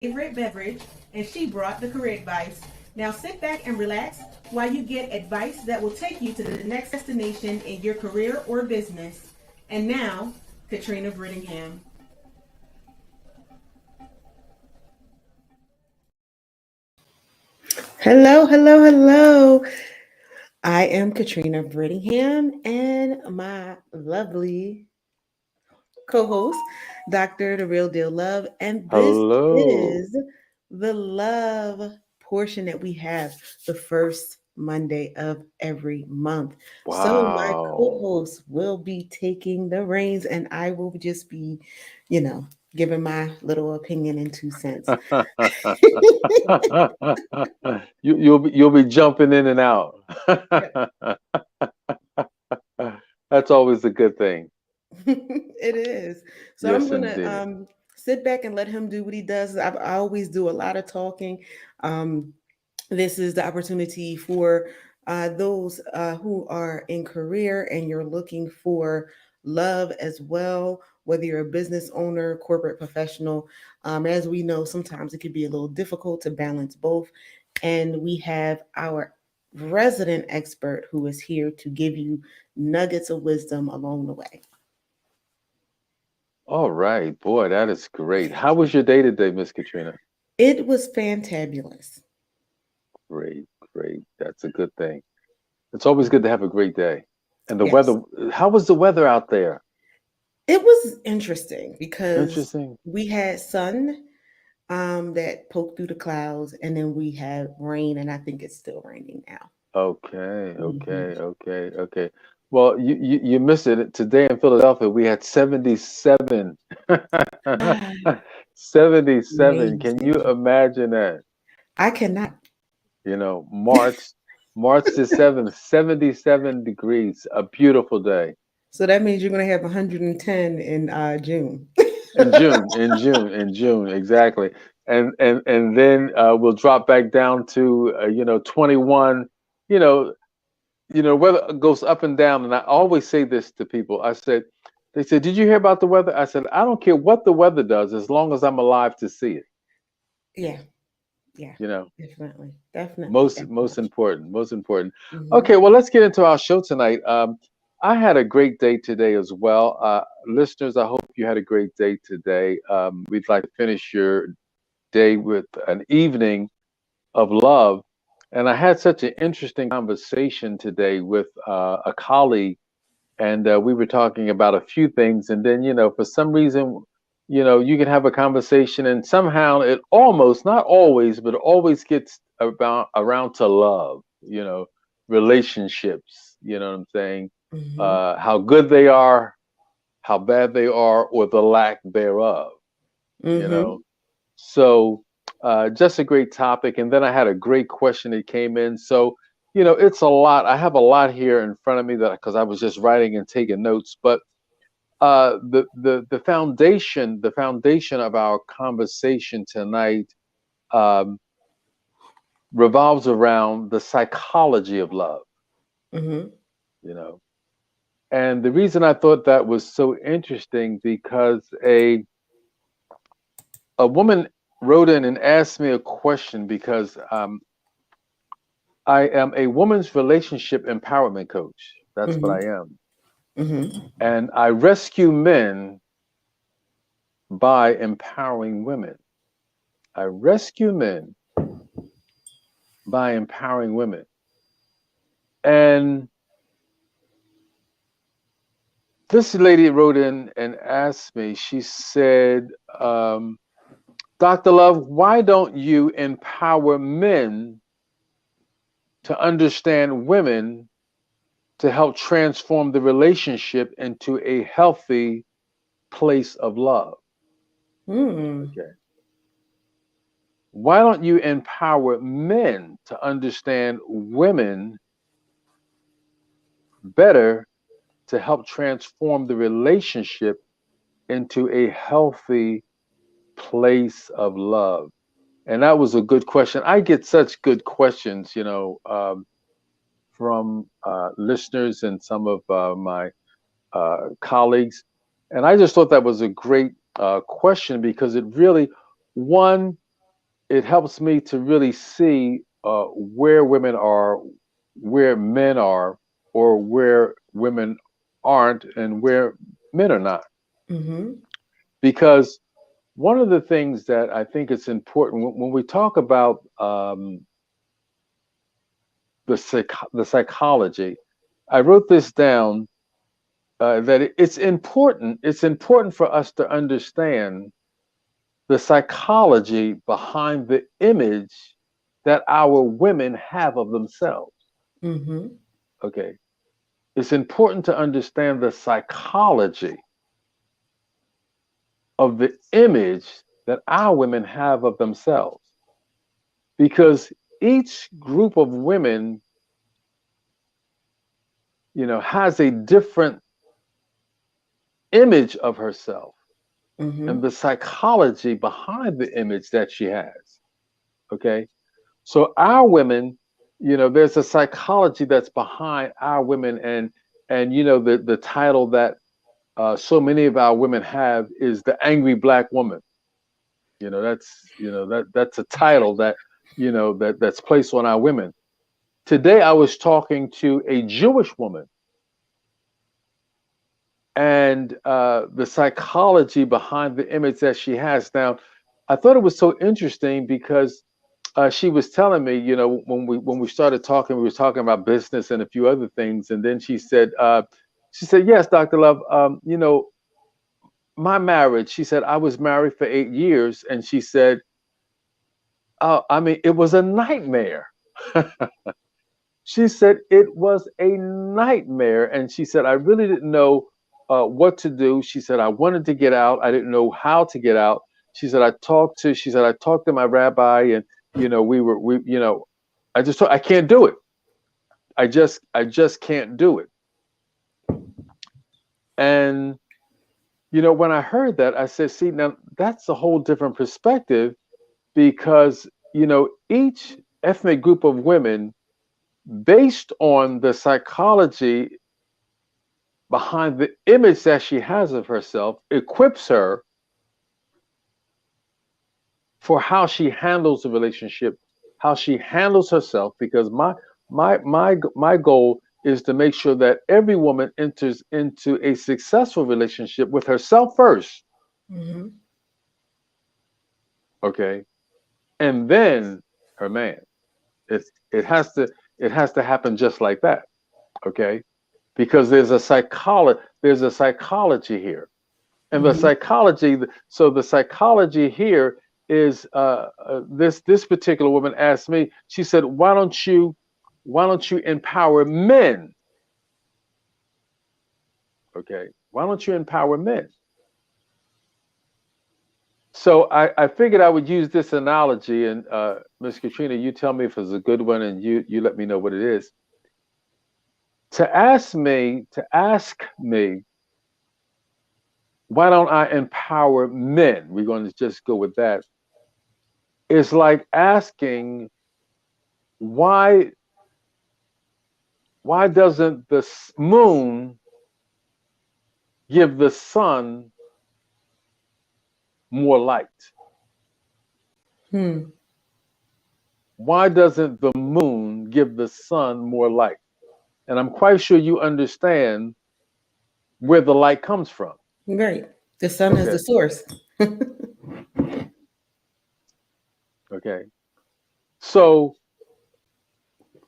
favorite beverage, and she brought the career advice. Now sit back and relax while you get advice that will take you to the next destination in your career or business. And now, Katrina Brittingham. Hello, hello, hello. I am Katrina Brittingham, and my lovely co-host, Dr. The Real Deal Love, and this Hello. is the love portion that we have the first Monday of every month. So my Wow. co-host will be taking the reins, and I will just be, you know, giving my little opinion and 2 cents. You'll be jumping in and out. That's always a good thing. It is. So I'm Yes, gonna indeed. sit back and let him do what he does. I always do a lot of talking. Um, this is the opportunity for those who are in career and you're looking for love as well, whether you're a business owner, corporate professional. As we know, sometimes it can be a little difficult to balance both. And we have our resident expert who is here to give you nuggets of wisdom along the way. All right, boy, that is great. How was your day today, Miss Katrina? It was fantabulous. Great, great. That's a good thing. It's always good to have a great day. And the Yes. weather, how was the weather out there? It was interesting because Interesting. we had sun that poked through the clouds, and then we had rain, and I think it's still raining now. Okay, Hmm. okay, okay, okay. Well, you missed it. Today in Philadelphia, we had 77. Ah, 77. Can you amazing. imagine that? I cannot. March the 7th, 77 degrees. A beautiful day. So that means you're going to have 110 in June. In June, exactly. And then we'll drop back down to 21. You know, weather goes up and down, and I always say this to people. They said, "Did you hear about the weather?" I said, "I don't care what the weather does, as long as I'm alive to see it." Yeah, yeah, You know, definitely, definitely, most definitely. important, most important. Hmm. Okay, well, let's get into our show tonight. I had a great day today as well. Listeners, I hope you had a great day today. We'd like to finish your day with an evening of love. And I had such an interesting conversation today with a colleague, and we were talking about a few things. And then, for some reason, you can have a conversation, and somehow it almost, not always, but always gets around to love, relationships. You know what I'm saying? Hmm. How good they are, how bad they are, or the lack thereof. You Hmm. know. So, just a great topic. And then I had a great question that came in. So, it's a lot. I have a lot here in front of me that because I was just writing and taking notes. But the foundation of our conversation tonight um, revolves around the psychology of love. Hmm. You know, and the reason I thought that was so interesting because a woman wrote in and asked me a question because I am a woman's relationship empowerment coach. That's what Hmm. I am. Hmm. And I rescue men by empowering women. I rescue men by empowering women. And this lady wrote in and asked me, she said, Dr. Love, why don't you empower men to understand women to help transform the relationship into a healthy place of love? Hmm. Okay. Why don't you empower men to understand women better to help transform the relationship into a healthy place of love? And that was a good question. I get such good questions, from listeners and some of my colleagues. And I just thought that was a great question because it really, one, it helps me to really see where women are, where men are, or where women aren't, and where men are not. Mm-hmm. Because one of the things that I think is important when we talk about the psychology, I wrote this down that it's important. It's important for us to understand the psychology behind the image that our women have of themselves. Mm-hmm. Okay. It's important to understand the psychology of the image that our women have of themselves because each group of women, has a different image of herself and Mm-hmm. the psychology behind the image that she has. Okay. So our women, there's a psychology that's behind our women, and the title that so many of our women have is the angry black woman. That's a title that that's placed on our women. Today, I was talking to a Jewish woman, and the psychology behind the image that she has. Now, I thought it was so interesting because she was telling me, when we started talking, we were talking about business and a few other things, and then she said, yes, Dr. Love, my marriage. She said I was married for 8 years, and she said, oh, I mean, it was a nightmare. She said it was a nightmare, and she said I really didn't know what to do. She said I wanted to get out. I didn't know how to get out. She said I talked to my rabbi, and I just I can't do it. I just can't do it. And when I heard that, I said, see, now that's a whole different perspective because each ethnic group of women, based on the psychology behind the image that she has of herself, equips her for how she handles the relationship, how she handles herself. Because my goal is to make sure that every woman enters into a successful relationship with herself first, Mm-hmm. okay, and then her man. It has to happen just like that, okay, because there's a psychology here. And the Mm-hmm. psychology, so the psychology here is this particular woman asked me, she said, why don't you empower men? Okay, why don't you empower men? So I figured I would use this analogy, and Miss Katrina, you tell me if it's a good one, and you let me know what it is. To ask me why don't I empower men? We're going to just go with that. It's like asking why why doesn't the moon give the sun more light? Hmm. Why doesn't the moon give the sun more light? And I'm quite sure you understand where the light comes from. Right. The sun is the Okay. source. Okay. So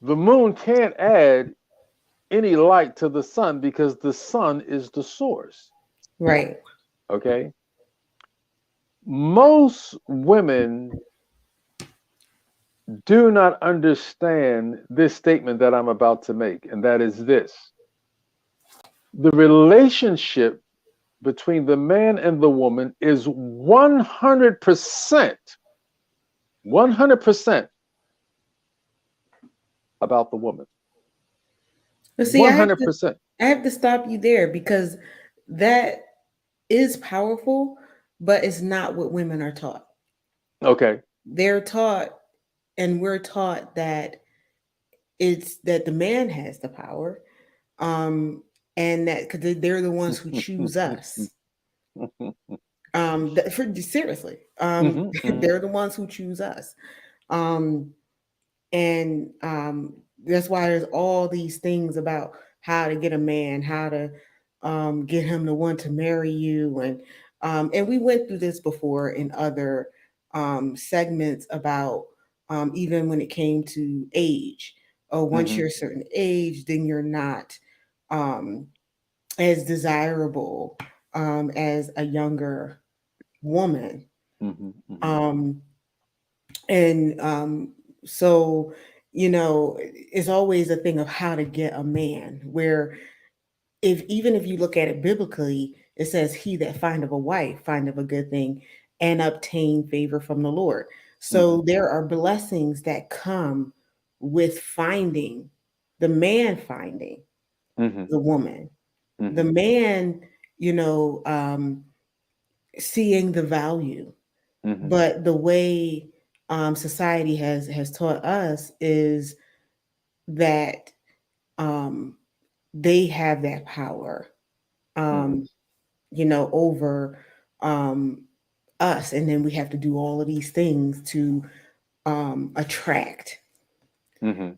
the moon can't add any light to the sun because the sun is the source. Right. Okay. Most women do not understand this statement that I'm about to make, and that is this: the relationship between the man and the woman is 100% about the woman. But see, 100%. I have to stop you there because that is powerful, but it's not what women are taught. Okay. They're taught, and we're taught that it's that the man has the power, um, and that because they're the ones who choose us. Seriously, Mhm. Mhm. they're the ones who choose us. Um, and that's why there's all these things about how to get a man, how to get him to want to marry you, and we went through this before in other segments about even when it came to age. Oh, once Mhm. you're a certain age, then you're not um, as desirable as a younger woman. Mhm. Mhm. Um, and so, it's always a thing of how to get a man, where if even if you look at it biblically, it says, "He that findeth a wife findeth a good thing and obtain favor from the Lord." So Mhm. there are blessings that come with finding the man, finding Mhm. the woman, the Mhm. man, you know, um, seeing the value. Mhm. But the way society has taught us is that um, they have that power, Mhm. um, over um, us, and then we have to do all of these things to attract. Mhm.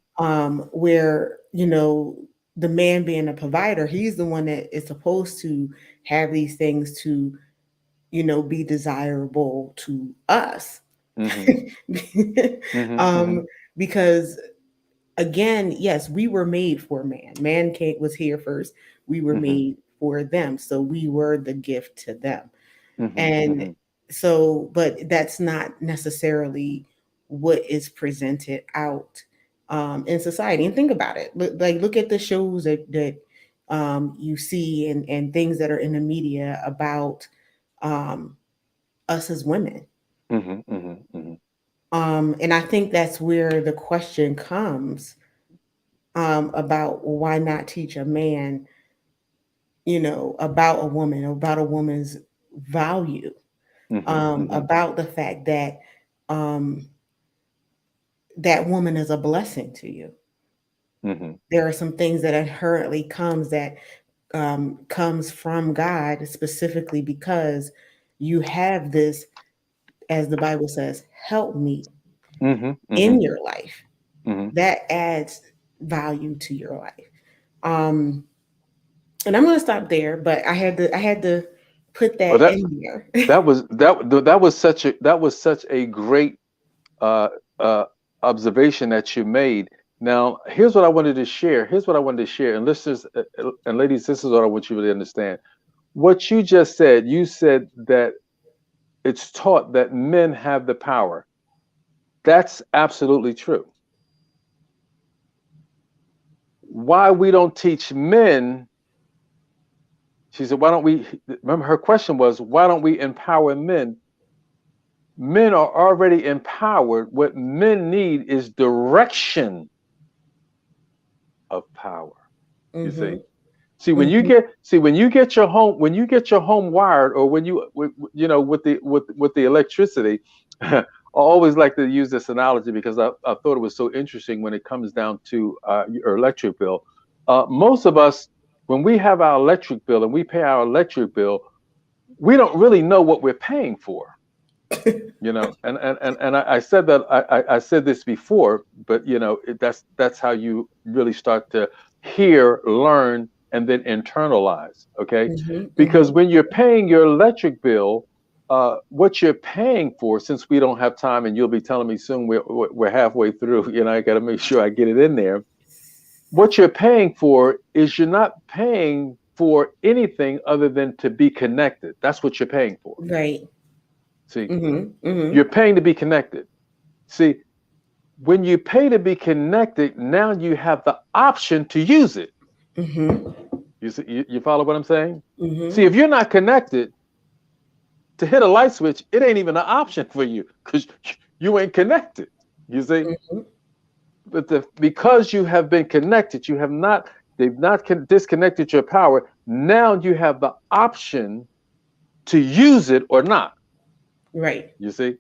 Where the man being a provider, he's the one that is supposed to have these things to be desirable to us. Mhm. Mhm. um, Mhm. because again, yes, we were made for man. Man came, was here first. We were Mhm. made for them, so we were the gift to them. Mhm. And Mhm. so, but that's not necessarily what is presented out in society. And think about it. Look at the shows that you see, and things that are in the media about um, us as women. Mhm. Mhm. Mhm. And I think that's where the question comes about, well, why not teach a man, about a woman, about a woman's value, Mhm. Mhm. about the fact that um, that woman is a blessing to you. Mhm. There are some things that inherently comes from God, specifically because you have this, as the Bible says, help me Mhm. in Mhm. your life. Mhm. That adds value to your life. Um, and I'm going to stop there, but I had to put Well, that in there. that was such a great uh, uh, observation that you made. Now, here's what I wanted to share. Here's what I wanted to share, and listeners and ladies, this is what I want you to really understand. What you just said, you said that it's taught that men have the power. That's absolutely true. Why we don't teach men? She said, why don't we? Remember, her question was, why don't we empower men? Men are already empowered. What men need is direction of power. You see? Hmm. Hmm. See when you get your home wired, or when with the electricity. I always like to use this analogy because I thought it was so interesting when it comes down to your electric bill. Most of us, when we have our electric bill and we pay our electric bill, we don't really know what we're paying for. And I said that I said this before, but that's how you really start to hear, learn, and then internalize. Okay, Hmm. because Hmm. when you're paying your electric bill, what you're paying for, since we don't have time, and you'll be telling me soon, we're halfway through. I got to make sure I get it in there. What you're paying for is, you're not paying for anything other than to be connected. That's what you're paying for. Right. See, Hmm. Hmm. you're paying to be connected. See, when you pay to be connected, now you have the option to use it. Hmm. You see, you follow what I'm saying? See, Hmm. if you're not connected, to hit a light switch, it ain't even an option for you because you ain't connected. You see, Hmm. but because you have been connected, you have not. They've not disconnected your power. Now you have the option to use it or not. Right. You see,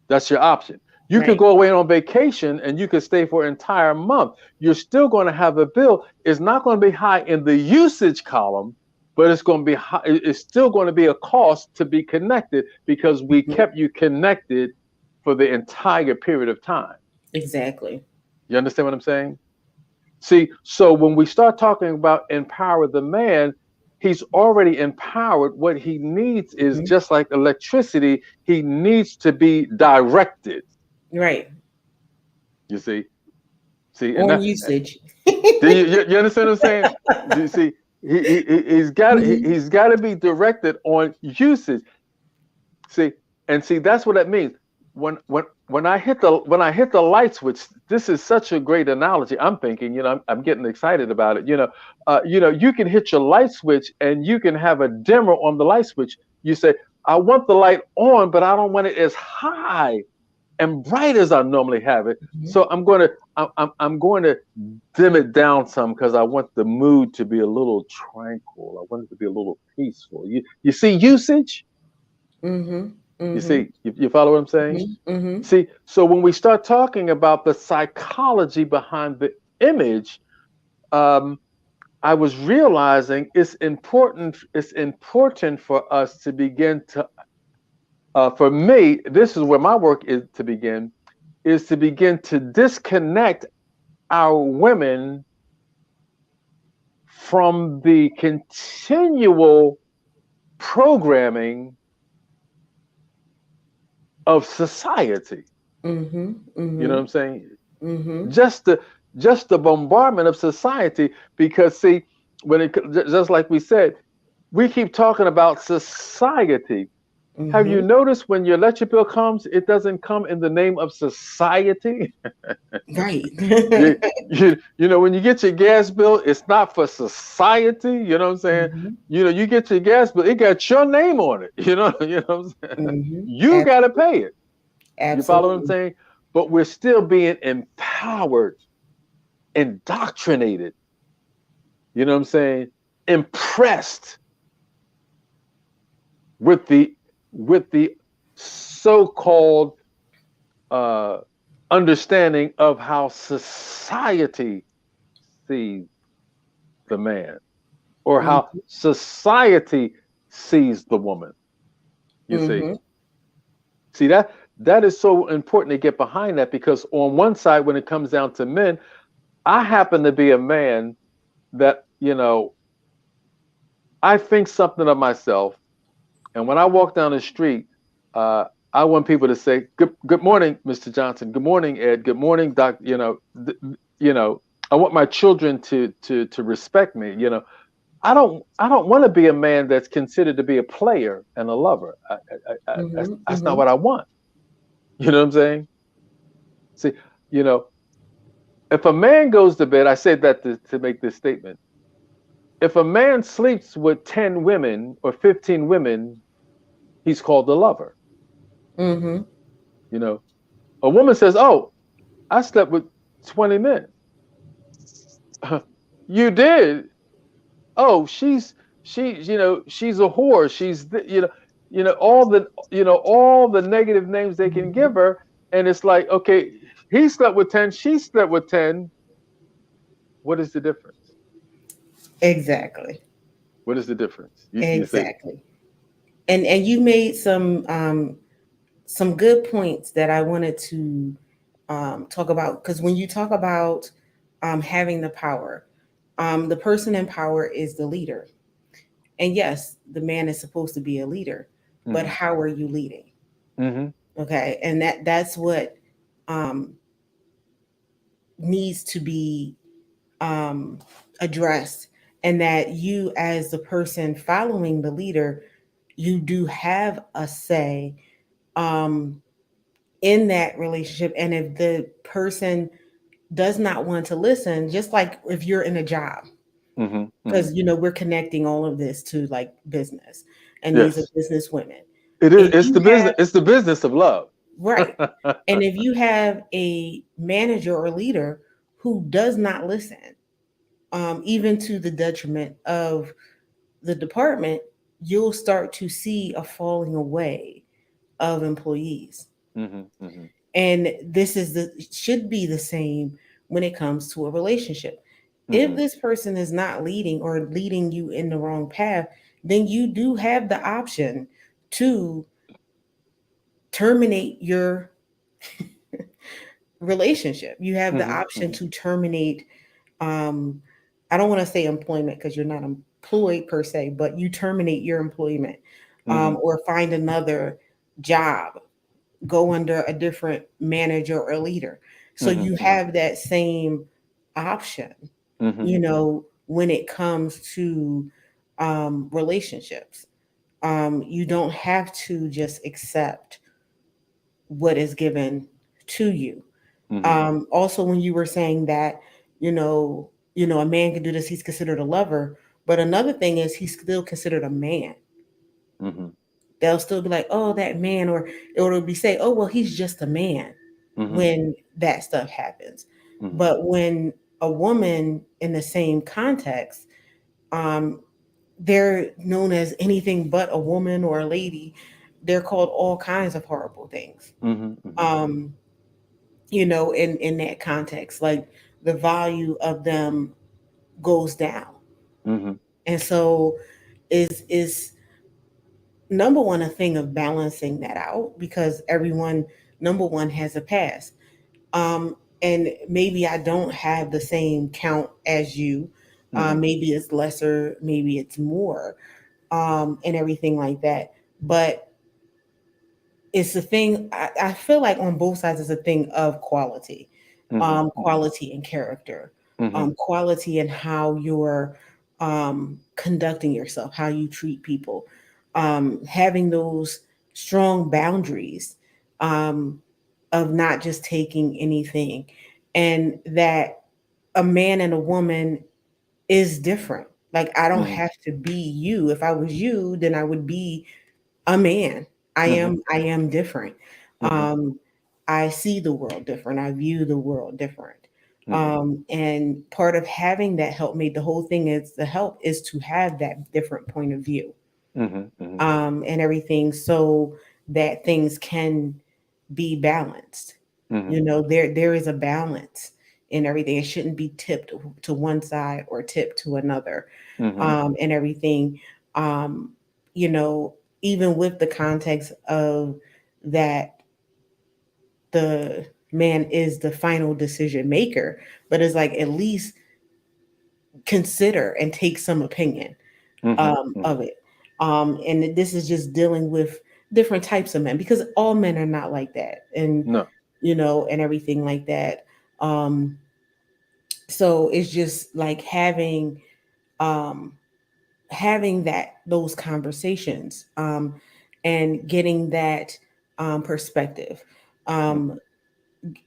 that's your option. You could Right. go away on vacation and you could stay for an entire month. You're still going to have a bill. It's not going to be high in the usage column, but it's going to be high, it's still going to be a cost to be connected because we Mhm. kept you connected for the entire period of time. Exactly. You understand what I'm saying? See, so when we start talking about empower the man, he's already empowered. What he needs is Mhm. just like electricity, he needs to be directed. Right. You see, and On that, usage. you understand what I'm saying? Do you see? Mhm. He's got to be directed on usage. See, and see that's what that means. When I hit the light switch, this is such a great analogy. I'm thinking, I'm getting excited about it. You can hit your light switch and you can have a dimmer on the light switch. You say, I want the light on, but I don't want it as high and bright as I normally have it. Mhm. So I'm going to dim it down some because I want the mood to be a little tranquil. I want it to be a little peaceful. You see usage? Mhm. You Mhm. see, you follow what I'm saying? Mhm. Mhm. See, so when we start talking about the psychology behind the image, um, I was realizing it's important. It's important for us to begin to. For me, this is where my work is to begin. Is to begin to disconnect our women from the continual programming of society. Mhm. You know what Mhm. I'm saying? Mhm. just the just the bombardment of society, because see, just like we said, we keep talking about society. Have you Mhm. noticed when your electric bill comes, it doesn't come in the name of society? Right. When you get your gas bill, it's not for society. You know what I'm saying? Mhm. You get your gas bill, it got your name on it. What I'm saying? Mhm. You got to pay it. You follow what I'm Absolutely. saying? But we're still being empowered, indoctrinated, you know what I'm saying, impressed with the so-called uh, understanding of how society sees the man, or how Mhm. society sees the woman. You see, Mhm. that is so important to get behind that, because on one side, when it comes down to men, I happen to be a man that I think something of myself. And when I walk down the street, uh, I want people to say, "Good morning, Mr. Johnson. Good morning, Ed. Good morning, Doc." I want my children to respect me. I don't want to be a man that's considered to be a player and a lover. Mhm. That's not Mhm. what I want. You know what I'm saying? See, you know, if a man goes to bed, I said that to make this statement. If a man sleeps with 10 women or 15 women, he's called a lover. Mhm. You know, a woman says, "Oh, I slept with 20 men." You did? Oh, she's a whore. All the negative names they can give Mhm. her, and it's like, okay, he slept with 10, she slept with 10. What is the difference? Exactly. What is the difference? You see? Exactly. And you made some good points that I wanted to talk about, because when you talk about having the power, the person in power is the leader. And yes, the man is supposed to be a leader, but Mm-hmm. how are you leading? Mm-hmm. Okay, and that's what um, needs to be um, addressed, and that you, as the person following the leader, you do have a say um, in that relationship. And if the person does not want to listen, just like if you're in a job, Mm-hmm. Mm-hmm. because we're connecting all of this to like business, and these are Yes. business women. It is. If It's you the have business. It's the business of love. right, and if you have a manager or leader who does not listen, even to the detriment of the department, you'll start to see a falling away of employees. Mm-hmm. And this should be the same when it comes to a relationship. If Mhm. this person is not leading or leading you in the wrong path, then you do have the option to terminate your relationship. You have the Mhm. option Mhm. to terminate, um I don't want to say employment because you're not employed per se, but you terminate your employment, Mhm. or find another job, go under a different manager or leader. So Mhm. you Mhm. have that same option, Mhm. when it comes to relationships. You don't have to just accept what is given to you. Mhm. Also, when you were saying that, a man can do this, he's considered a lover. But another thing is he's still considered a man. Mhm. They'll still be like, oh, that man, or it will be say, oh, well, he's just a man Mhm. when that stuff happens. Mhm. But when a woman in the same context, um, they're known as anything but a woman or a lady. They're called all kinds of horrible things. Mhm. Mhm. Um, in that context, like the value of them goes down. Mhm. And so is number one a thing of balancing that out, because everyone, number one, has a past. And maybe I don't have the same count as you. Mhm. Maybe it's lesser, maybe it's more, and everything like that. But it's a thing. I feel like on both sides it's a thing of quality, Mhm. Mhm. quality and character, Mhm. quality and how you're conducting yourself, how you treat people, having those strong boundaries, um, of not just taking anything, and that a man and a woman is different. Like I don't Mhm. have to be you. If I was you, then I would be a man. I Mhm. am different. Mhm. Um, I see the world different. I view the world different. Mhm. And part of having that helpmate, the whole thing is the help is to have that different point of view, Mhm. Mhm. and everything, so that things can be balanced. Mhm. There is a balance in everything. It shouldn't be tipped to one side or tipped to another, Mhm. and everything. Um, you know, Even with the context of that, the man is the final decision maker, but it's like at least consider and take some opinion Mhm. of Mhm. it. And this is just dealing with different types of men, because all men are not like that, and No. and everything like that. Um, so it's just like um, having those conversations, and getting that perspective, um,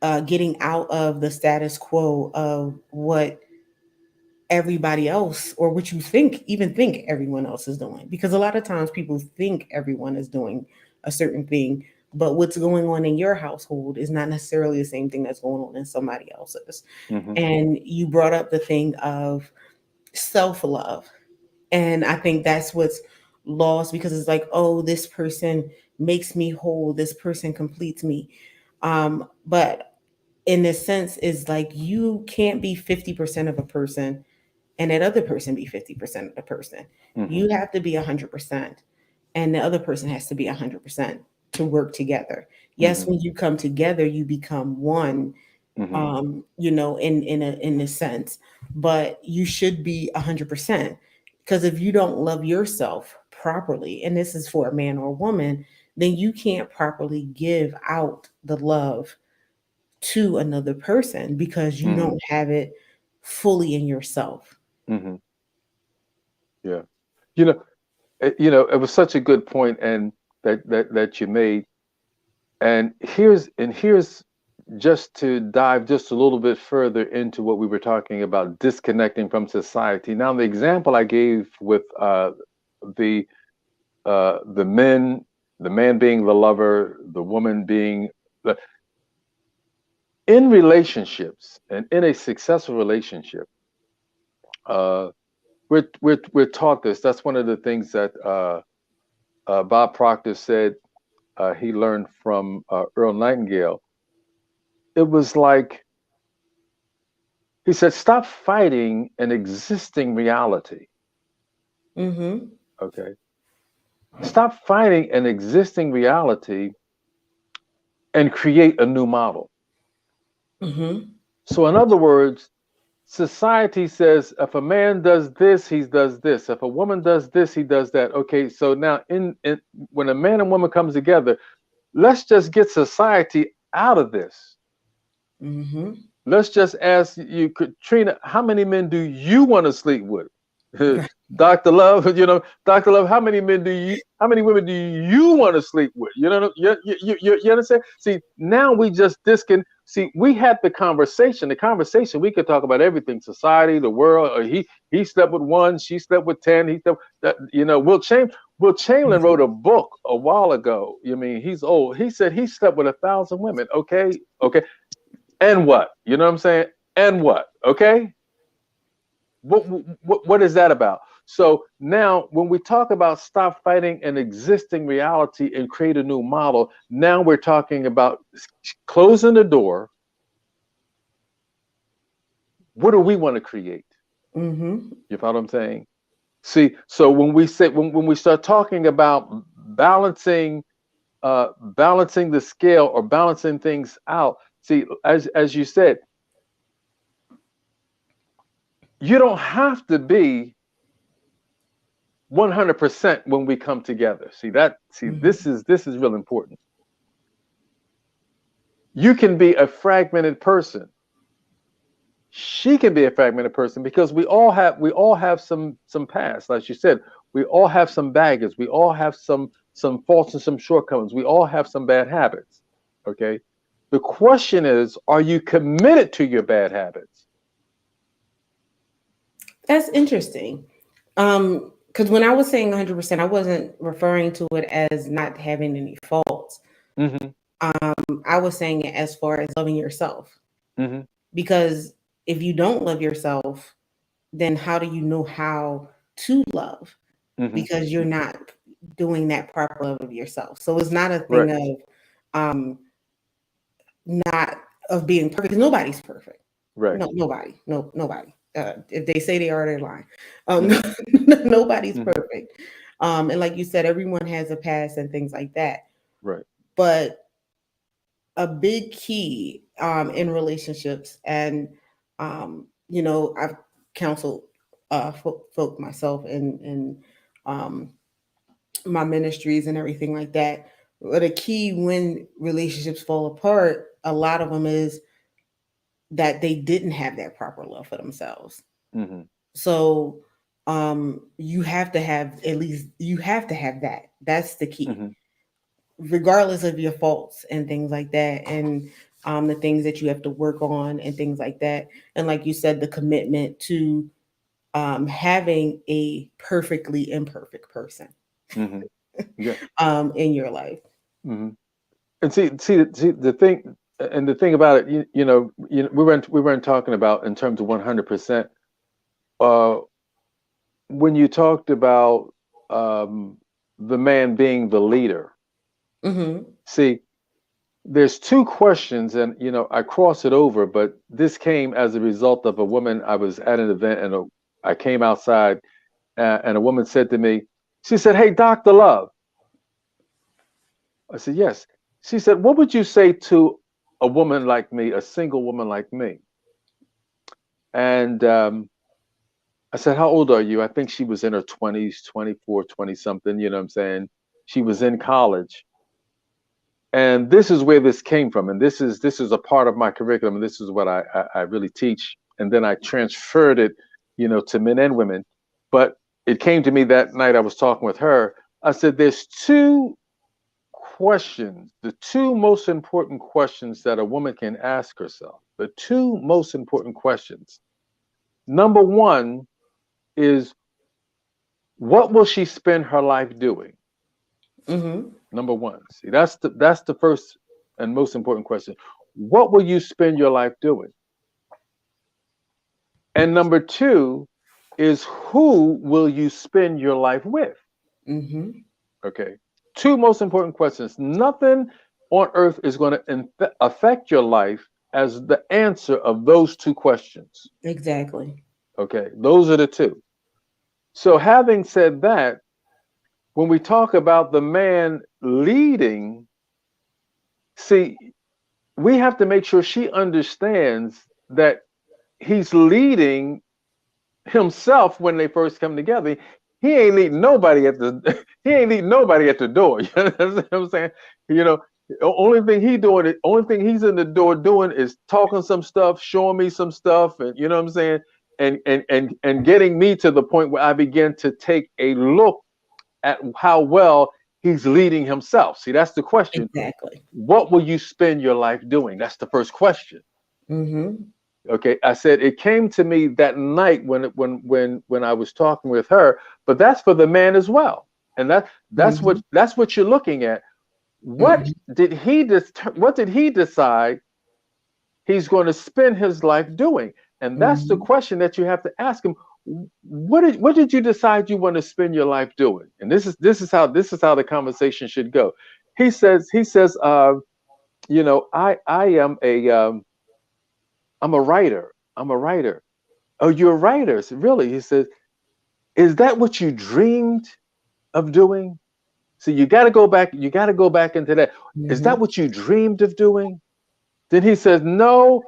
Mhm. getting out of the status quo of what everybody else, or what you think everyone else is doing, because a lot of times people think everyone is doing a certain thing, but what's going on in your household is not necessarily the same thing that's going on in somebody else's. Mhm. And you brought up the thing of self-love, and I think that's what's lost, because it's like, oh, this person makes me whole, this person completes me. But in this sense is like, you can't be 50% of a person and that other person be 50% of the person. Mhm. You have to be 100%, and the other person has to be 100% to work together. Yes, Mhm. when you come together, you become one, Mhm. in a sense, but you should be 100%, because if you don't love yourself properly, and this is for a man or a woman, then you can't properly give out the love to another person, because you Mhm. don't have it fully in yourself. Mhm. Yeah. You know, it was such a good point, and that you made. And here's just to dive just a little bit further into what we were talking about, disconnecting from society. Now, the example I gave with the the men, the man being the lover, the woman being the, in relationships and in a successful relationship, uh, we're taught this. That's one of the things that Bob Proctor said he learned from Earl Nightingale. It was like He said, stop fighting an existing reality. Mm-hmm. Okay. Stop fighting an existing reality and create a new model. Mm-hmm. So, in other words, society says if a man does this, he does this. If a woman does this, he does that. Okay, so now in when a man and woman comes together, let's just get society out of this. Mm-hmm. Let's just ask you, Katrina, how many men do you want to sleep with? Right. Dr. Love, Dr. Love, how many women do you want to sleep with? You understand? See, now we just see, we had the conversation. The conversation, we could talk about everything, society, the world, or he slept with one, she slept with 10, he slept, Will Chamberlain Mm-hmm. wrote a book a while ago. You mean he's old. He said he slept with 1,000 women. Okay, okay. And what? You know what I'm saying? And what? Okay. What is that about? So now, when we talk about stop fighting an existing reality and create a new model, now we're talking about closing the door. What do we want to create? Mm-hmm. You follow what I'm saying? See, so when we start talking about balancing the scale or balancing things out, see, as you said, you don't have to be 100% when we come together. Mm-hmm. This is real important. You can be a fragmented person. She can be a fragmented person because we all have some past. Like you said, we all have some baggage. We all have some faults and some shortcomings. We all have some bad habits. Okay. The question is, are you committed to your bad habits? That's interesting. Because when I was saying 100%, I wasn't referring to it as not having any faults. Mm-hmm. I was saying it as far as loving yourself. Mm-hmm. Because if you don't love yourself, then how do you know how to love? Mm-hmm. Because you're not doing that proper love of yourself. So it's not a Right. thing of um not of being perfect. 'Cause nobody's perfect. Right. No, nobody. No, nobody. If they say they are, they're lying. Mm-hmm. Nobody's Mm-hmm. perfect. And like you said, everyone has a past and things like that. Right. But a big key in relationships, and I've counseled folk myself in um, my ministries and everything like that. But a key when relationships fall apart, a lot of them is that they didn't have that proper love for themselves. Mm-hmm. So you have to have, at least you have to have that. That's the key, Mm-hmm. regardless of your faults and things like that, and the things that you have to work on and things like that. And like you said, the commitment to having a perfectly imperfect person Mm-hmm. Yeah. in your life. Mm-hmm. And see the thing, and the thing about it, we weren't talking about in terms of 100%. Uh, when you talked about um, the man being the leader, Hmm. see, there's two questions, and I cross it over, but this came as a result of a woman. I was at an event, and I came outside, and a woman said to me, she said, "Hey, Dr. Love." I said, "Yes." She said, "What would you say to a woman like me, a single woman like me?" And I said, "How old are you?" I think she was in her 20s, 24, 20 something, you know what I'm saying? She was in college. And this is where this came from. And this is a part of my curriculum. And this is what I really teach. And then I transferred it, to men and women. But it came to me that night I was talking with her. I said, there's two questions, the two most important questions that a woman can ask herself. The two most important questions. Number one is, what will she spend her life doing? Hmm. Number one. See, that's the first and most important question. What will you spend your life doing? And number two is, who will you spend your life with? Hmm. Okay. Two most important questions. Nothing on earth is going to affect your life as the answer of those two questions. Exactly. Okay, those are the two. So, having said that, when we talk about the man leading, see, we have to make sure she understands that he's leading himself when they first come together. He ain't leading nobody at the he ain't leading nobody at the door. You know what I'm saying? You know, the only thing he's in the door doing is talking some stuff, showing me some stuff, and you know what I'm saying, and getting me to the point where I begin to take a look at how well he's leading himself. See, that's the question. Exactly. What will you spend your life doing? That's the first question. Mm-hmm. Okay, I said it came to me that night when I was talking with her, but that's for the man as well, and Mm-hmm. that's what you're looking at. Mm-hmm. What did he decide he's going to spend his life doing? And that's the Mm-hmm. question that you have to ask him. What did you decide you want to spend your life doing? And this is how the conversation should go. He says, I am I'm a writer. I'm a writer. Oh, you're a writer. So really? He says, is that what you dreamed of doing? So you got to go back. You got to go back into that. Is that Mm-hmm. what you dreamed of doing? Then he says, no,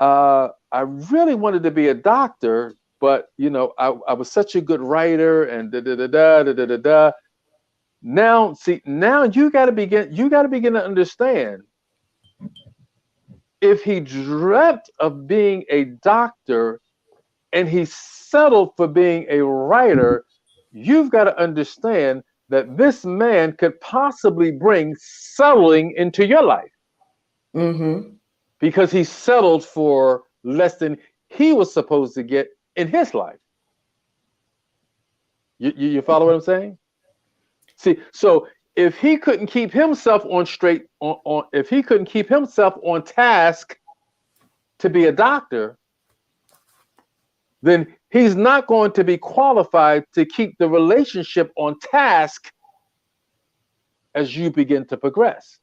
I really wanted to be a doctor, but I was such a good writer and da da da da da da da da. Now, see, now you got to begin to understand if he dreamt of being a doctor and he settled for being a writer, you've got to understand that this man could possibly bring settling into your life Mm-hmm. because he settled for less than he was supposed to get in his life. You follow what I'm saying? See, so if he couldn't keep himself if he couldn't keep himself on task to be a doctor, then he's not going to be qualified to keep the relationship on task as you begin to progress.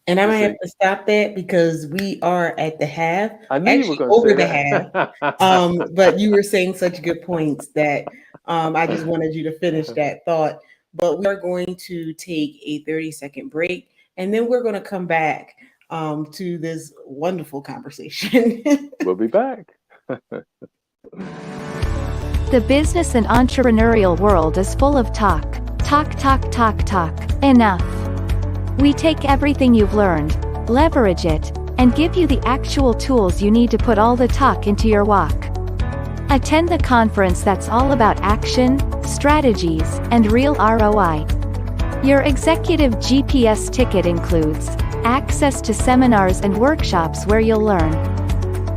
And I You might have see, to stop that because we are at the half, I knew you were actually going to over say the half. that. But you were saying such good points that I just wanted you to finish that thought. But we are going to take a 30-second break and then we're going to come back to this wonderful conversation. We'll be back. The business and entrepreneurial world is full of talk. Talk, talk, talk, talk. Enough. We take everything you've learned, leverage it, and give you the actual tools you need to put all the talk into your walk. Attend the conference that's all about action, strategies, and real ROI. Your executive GPS ticket includes access to seminars and workshops where you'll learn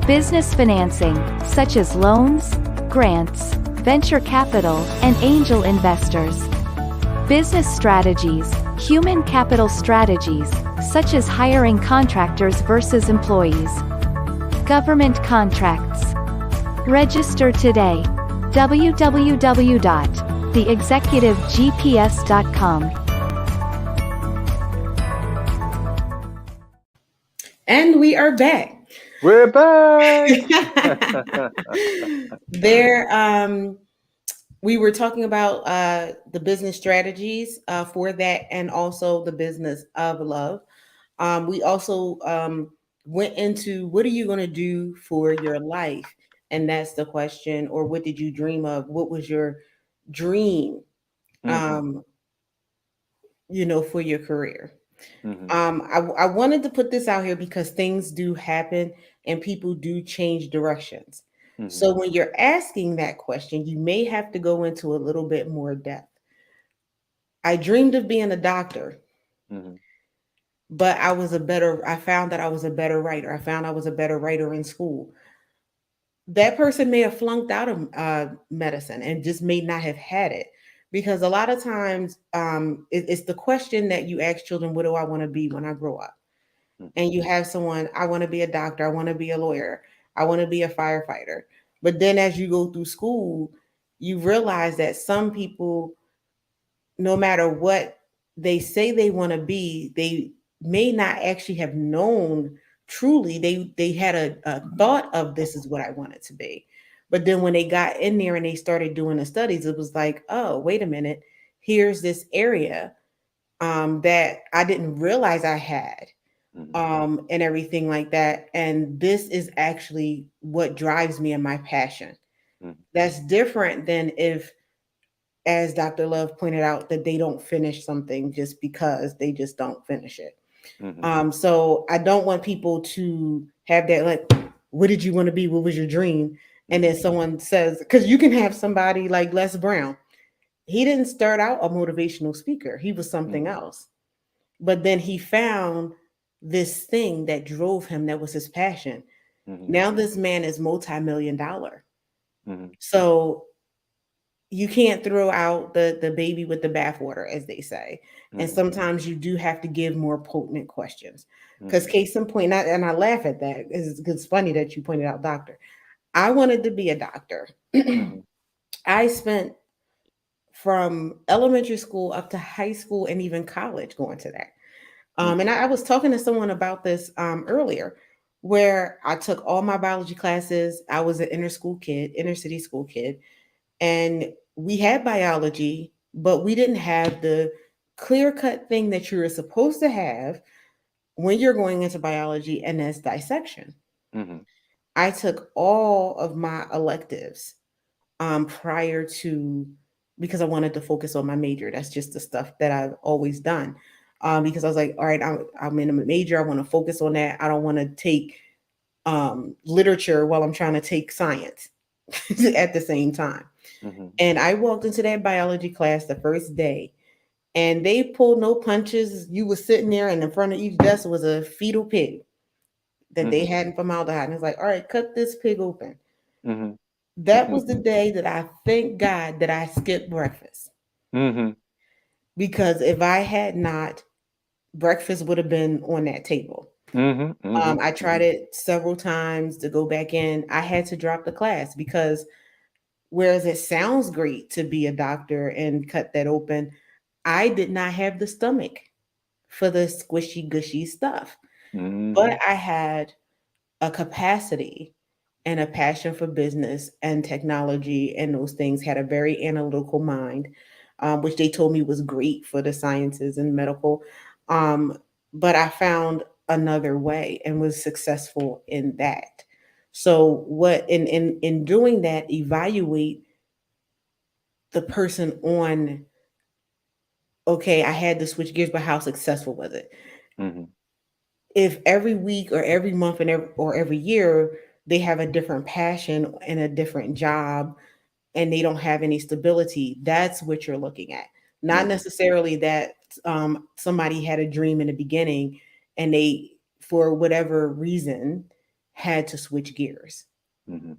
business financing, such as loans, grants, venture capital, and angel investors. Business strategies, human capital strategies, such as hiring contractors versus employees. Government contracts. Register today. www.theexecutivegps.com. And we are back. We're back. There, we were talking about the business strategies for that and also the business of love. We also went into what are you going to do for your life? And that's the question. Or what did you dream of? What was your dream, Hmm. um, for your career? Hmm. I wanted to put this out here because things do happen and people do change directions. Hmm. So when you're asking that question, you may have to go into a little bit more depth. I dreamed of being a doctor, Hmm. but I found that I was a better writer. I found I was a better writer in school. That person may have flunked out of medicine and just may not have had it. Because a lot of times it's the question that you ask children, what do I want to be when I grow up? And you have someone, I want to be a doctor, I want to be a lawyer, I want to be a firefighter. But then as you go through school, you realize that some people, no matter what they say they want to be, they may not actually have known truly they had a thought of this is what I want it to be. But then when they got in there and they started doing the studies, it was like, oh, wait a minute, here's this area that I didn't realize I had, Mhm. and everything like that. And this is actually what drives me and my passion. Mhm. That's different than if, as Dr. Love pointed out, that they don't finish something just because they just don't finish it. Mhm. So I don't want people to have that, like, what did you want to be? What was your dream? And then Mhm. someone says, because you can have somebody like Les Brown. He didn't start out a motivational speaker, he was something Mhm. else. But then he found this thing that drove him, that was his passion. Mhm. Now this man is multi-million dollar. Mhm. So you can't throw out the baby with the bathwater, as they say. And Mhm. sometimes you do have to give more potent questions. Because Mhm. case in point, and I laugh at that. It's funny that you pointed out doctor. I wanted to be a doctor. Mhm. I spent from elementary school up to high school and even college going to that. And Mhm. I was talking to someone about this earlier, where I took all my biology classes. I was an inner city school kid, and we had biology, but we didn't have the clear cut thing that you're supposed to have when you're going into biology, and that's dissection. Mhm. I took all of my electives prior to, because I wanted to focus on my major. That's just the stuff that I've always done. Because I was like, all right, I'm in a major. I want to focus on that. I don't want to take literature while I'm trying to take science at the same time. Mhm. And I walked into that biology class the first day, and they pulled no punches. You were sitting there, and in front of each desk was a fetal pig that they Mhm. had in formaldehyde. And it's like, all right, cut this pig open. Mhm. That was the day that I thank God that I skipped breakfast, Mhm. because if I had not, breakfast would have been on that table. Mhm. Mhm. I tried Mhm. it several times to go back in. I had to drop the class because, whereas it sounds great to be a doctor and cut that open, I did not have the stomach for the squishy gushy stuff. But Mhm. I had a capacity and a passion for business and technology, and those things, had a very analytical mind, which they told me was great for the sciences and medical. Um, but I found another way and was successful in that. So what in doing that, evaluate the person on, okay, I had to switch gears, but how successful was it? Mhm. If every week or every month or every year they have a different passion and a different job, and they don't have any stability, that's what you're looking at. Not Mhm. necessarily that somebody had a dream in the beginning and they, for whatever reason, had to switch gears. Mhm.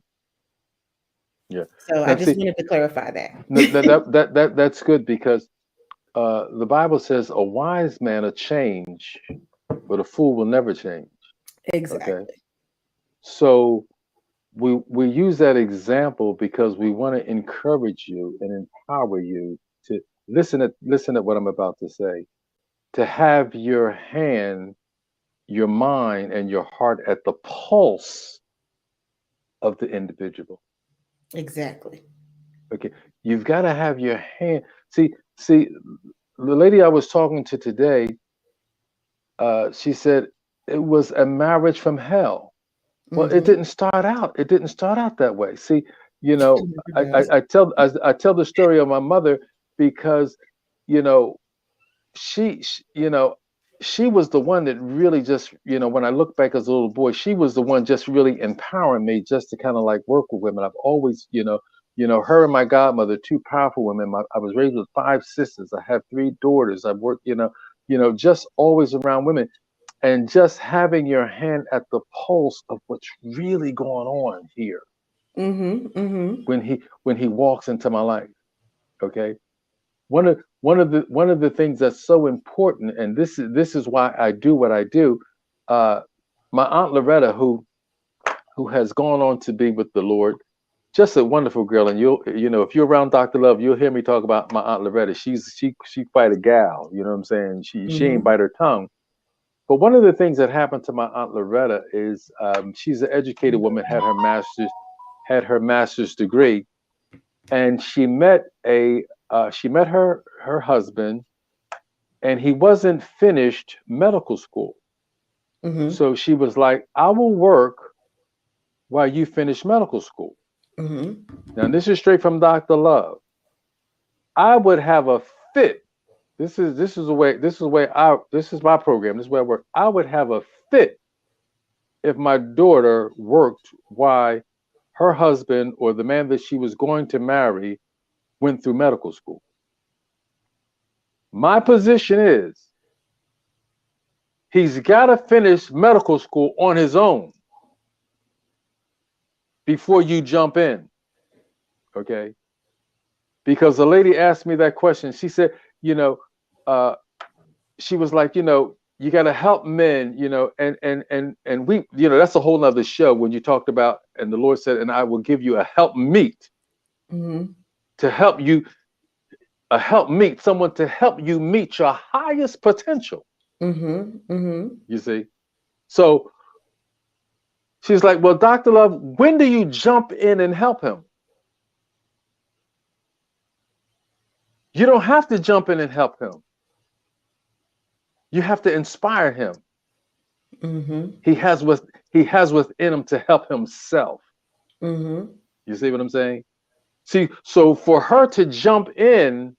Yeah. So I Now, just see, wanted to clarify that's good because the Bible says a wise man will change, but a fool will never change. Okay. exactly. So we use that example because we want to encourage you and empower you to listen at what I'm about to say. To have your hand, your mind, and your heart at the pulse of the individual. Exactly. Okay. You've got to have your hand. See, the lady I was talking to today, she said it was a marriage from hell. Well, it Mm-hmm. didn't start out. It didn't start out that way. See, you know, It I, never I, does. I tell the story of my mother because, you know, you know, she was the one that really just, you know, when I look back as a little boy, she was the one just really empowering me just to kind of like work with women. I've always, her and my godmother, two powerful women. I was raised with five sisters. I have three daughters. I've worked, just always around women and just having your hand at the pulse of what's really going on here Mm-hmm. Mm-hmm. when he walks into my life. Okay, one of the things that's so important, and this is why I do what I do. uh my aunt Loretta, who has gone on to be with the Lord, just a wonderful girl. And if you're around Dr. Love, you'll hear me talk about my aunt Loretta. She quite a gal, you know what I'm saying. She ain't Mm-hmm. bite her tongue. But one of the things that happened to my aunt Loretta is she's an educated woman, had her master's degree, and she met her husband, and he wasn't finished medical school. Mm-hmm. So she was like, "I will work while you finish medical school." Mm-hmm. Now this is straight from Dr. Love. I would have a fit. This is my program. This is where I work. I would have a fit if my daughter worked while her husband or the man that she was going to marry went through medical school. My position is he's got to finish medical school on his own before you jump in, okay? Because the lady asked me that question. She said, you know, uh, she was like, you got to help men, and we, that's a whole nother show when you talked about, and the Lord said, and I will give you a help meet Mm-hmm. to help you, a help meet, someone to help you meet your highest potential. Mm-hmm. Mm-hmm. You see? So she's like, well, Dr. Love, when do you jump in and help him? You don't have to jump in and help him. You have to inspire him. Mm-hmm. He has within him to help himself. Mm-hmm. You see what I'm saying? See, so for her to jump in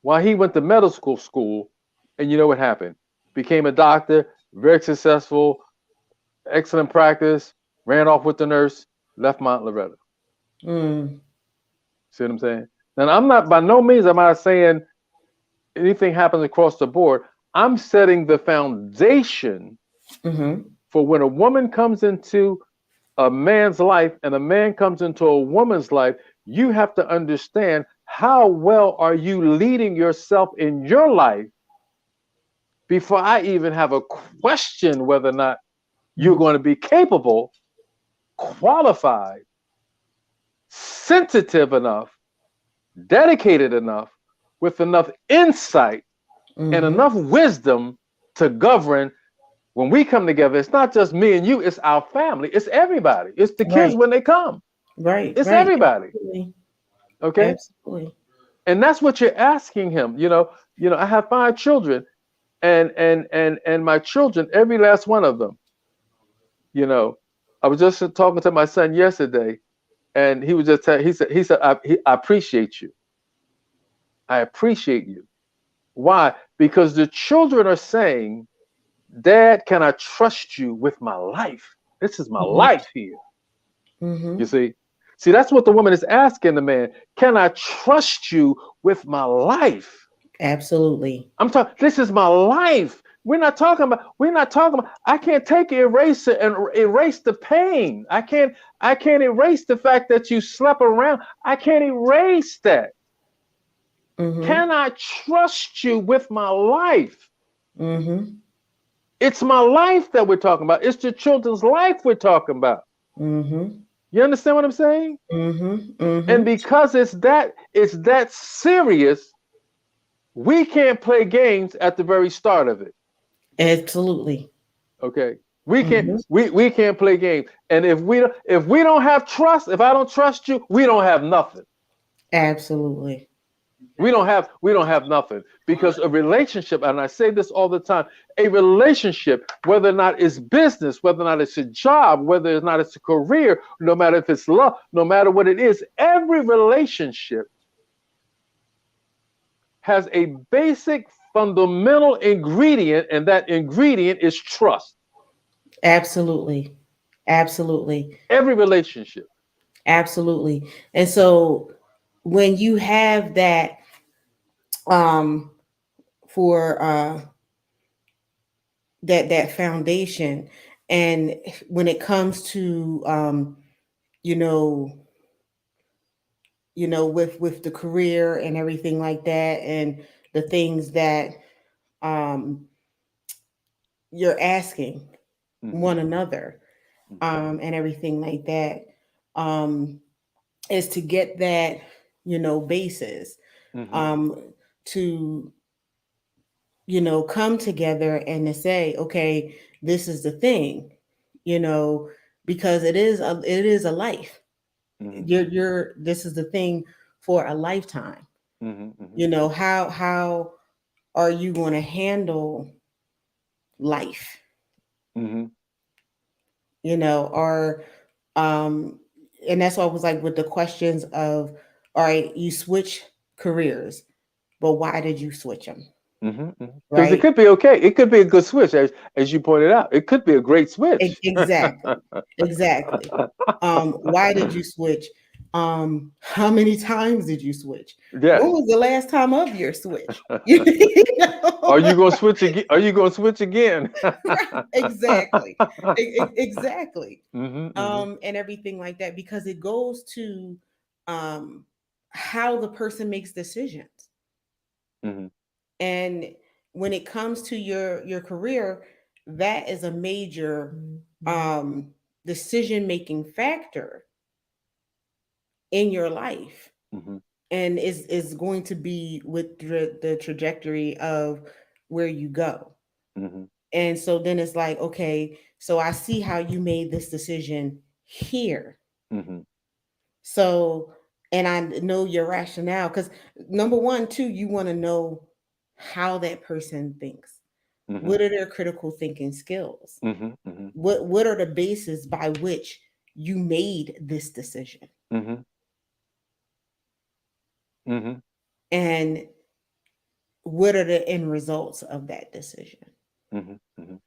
while he went to medical school, and you know what happened? Became a doctor, very successful, excellent practice, ran off with the nurse, left Mount Loretta. Mm. See what I'm saying? And I'm not, by no means am I saying anything happens across the board. I'm setting the foundation Mm-hmm. for when a woman comes into a man's life and a man comes into a woman's life, you have to understand how well are you leading yourself in your life before I even have a question whether or not you're Mm-hmm. going to be capable, qualified, sensitive enough, dedicated enough, with enough insight and Mm-hmm. enough wisdom to govern. When we come together, it's not just me and you, it's our family, it's everybody, it's the kids Right. when they come, Right. it's Right. everybody. Absolutely. Okay. Absolutely. And that's what you're asking him. I have 5 children, and my children, every last one of them, you know, I was just talking to my son yesterday, and he was just he said I appreciate you. I appreciate you. Why? Because the children are saying, Dad, can I trust you with my life? This is my Mm-hmm. life here. Mm-hmm. You see? See, that's what the woman is asking the man. Can I trust you with my life? Absolutely. I'm talking, this is my life. We're not talking about, I can't take an eraser and erase the pain. I can't erase the fact that you slept around. I can't erase that. Mm-hmm. Can I trust you with my life? Mm-hmm. It's my life that we're talking about. It's the children's life we're talking about. Mm-hmm. You understand what I'm saying? Mm-hmm. And Mm-hmm. because it's that serious, we can't play games at the very start of it. Absolutely. Okay. We can't Mm-hmm. we can't play games. And if we don't have trust, if I don't trust you, we don't have nothing. Absolutely. We don't have nothing, because a relationship, and I say this all the time, a relationship, whether or not it's business, whether or not it's a job, whether or not it's a career, no matter if it's love, no matter what it is, every relationship has a basic fundamental ingredient, and that ingredient is trust. Absolutely. Absolutely. Every relationship. Absolutely. And so when you have that um for that foundation, and when it comes to you know with the career and everything like that, and the things that um you're asking Hmm. one another, Hmm. and everything like that, um is to get that basis, Hmm. um to come together and to say, okay, this is the thing, you know, because it is a life. Mhm. You're this is the thing for a lifetime. Mhm. Mhm. How are you going to handle life? Mhm. Or and that's why I was like with the questions of, all right, you switch careers, but why did you switch them? Because it Right? could be okay. It could be a good switch, as you pointed out. It could be a great switch. Exactly. Exactly. Why did you switch? How many times did you switch? When Yes. was the last time of your switch? Are Know? you gonna switch again? Are you gonna switch again? Right, exactly. Exactly. Mhm. Mhm. And everything like that, because it goes to um how the person makes decisions. Mhm. And when it comes to your career, that is a major um decision making factor in your life, Mhm. and is going to be with the trajectory of where you go. Mhm. And so then it's like, okay, so I see how you made this decision here. Mhm. So, and I know your rationale, because number one, too, you want to know how that person thinks. Mhm. What are their critical thinking skills? Mhm. Mhm. What are the bases by which you made this decision? Mhm. Mhm. And what are the end results of that decision? Mhm. Mhm.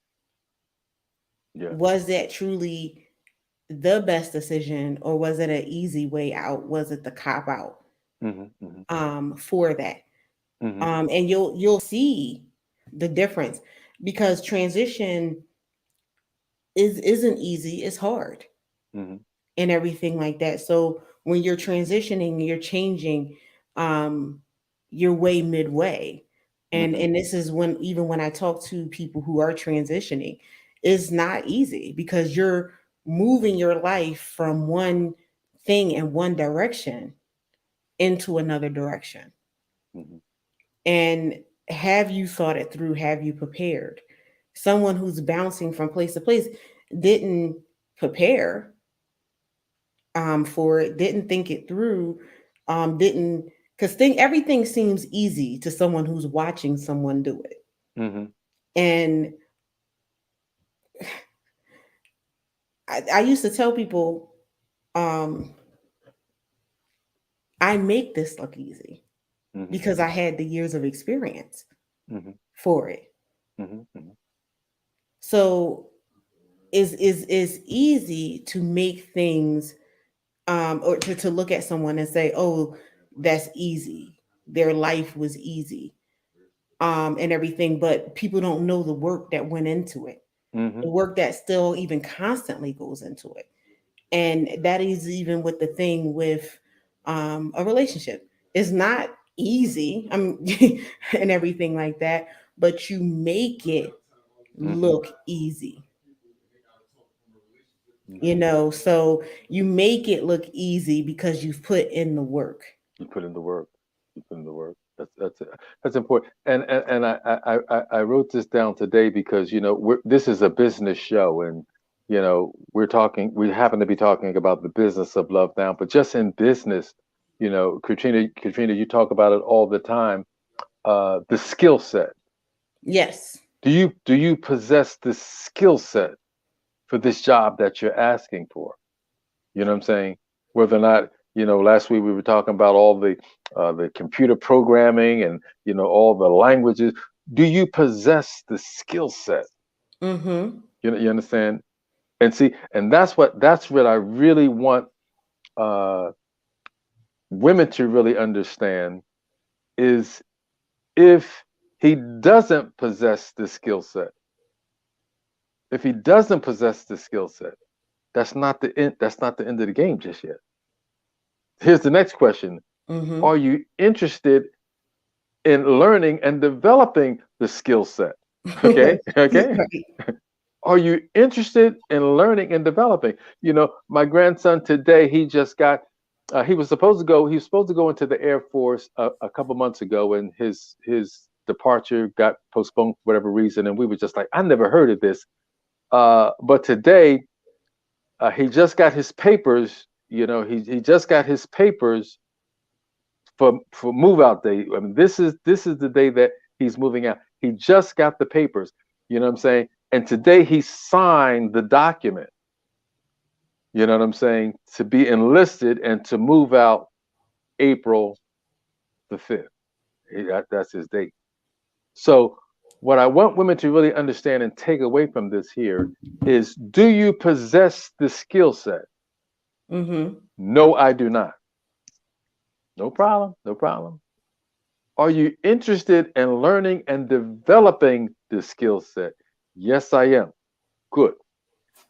Yes. Was that truly the best decision, or was it an easy way out? Was it the cop out Mhm. Mhm. for that? Mhm. And you'll see the difference, because transition isn't easy, it's hard, Mhm. and everything like that. So when you're transitioning, you're changing um your way midway. and Mhm. and this is when, even when I talk to people who are transitioning, it's not easy, because you're moving your life from one thing in one direction into another direction. Mhm. And have you thought it through? Have you prepared? Someone who's bouncing from place to place didn't prepare for it, didn't think it through, didn't, because everything seems easy to someone who's watching someone do it. Mhm. And I used to tell people, um, I make this look easy Mhm. because I had the years of experience Mhm. for it. Mhm. Mhm. So is easy to make things, or to look at someone and say, oh, that's easy. Their life was easy, and everything, but people don't know the work that went into it, the Mhm. work that still even constantly goes into it. And that is even with the thing with a relationship. It's not easy, and everything like that, but you make it Mhm. look easy. Mhm. So you make it look easy because you've put in the work. You put in the work. You put in the work. That's important. And I wrote this down today because this is a business show, and we're talking. We happen to be talking about the business of love now, but just in business, Katrina, you talk about it all the time. The skill set. Yes. Do you possess the skill set for this job that you're asking for? You know what I'm saying? Whether or not, last week we were talking about all the computer programming and all the languages. Do you possess the skill set? Mm-hmm. You understand? And see, and that's what I really want uh, women to really understand is if he doesn't possess the skill set, if he doesn't possess the skill set, that's not the end. That's not the end of the game just yet. Here's the next question: Mm-hmm. are you interested in learning and developing the skill set? Okay, okay. Right. Are you interested in learning and developing? My grandson today, he just got. He was supposed to go. He was supposed to go into the Air Force a couple months ago, and his departure got postponed for whatever reason, and we were just like, I never heard of this. But today, he just got his papers. He just got his papers for move out day. I mean, this is the day that he's moving out. He just got the papers. You know what I'm saying? And today he signed the document. You know what I'm saying? To be enlisted and to move out April the 5th. That's his date. So what I want women to really understand and take away from this here is, do you possess the skill set? Mm-hmm. No, I do not. No problem. No problem. Are you interested in learning and developing the skill set? Yes, I am. Good.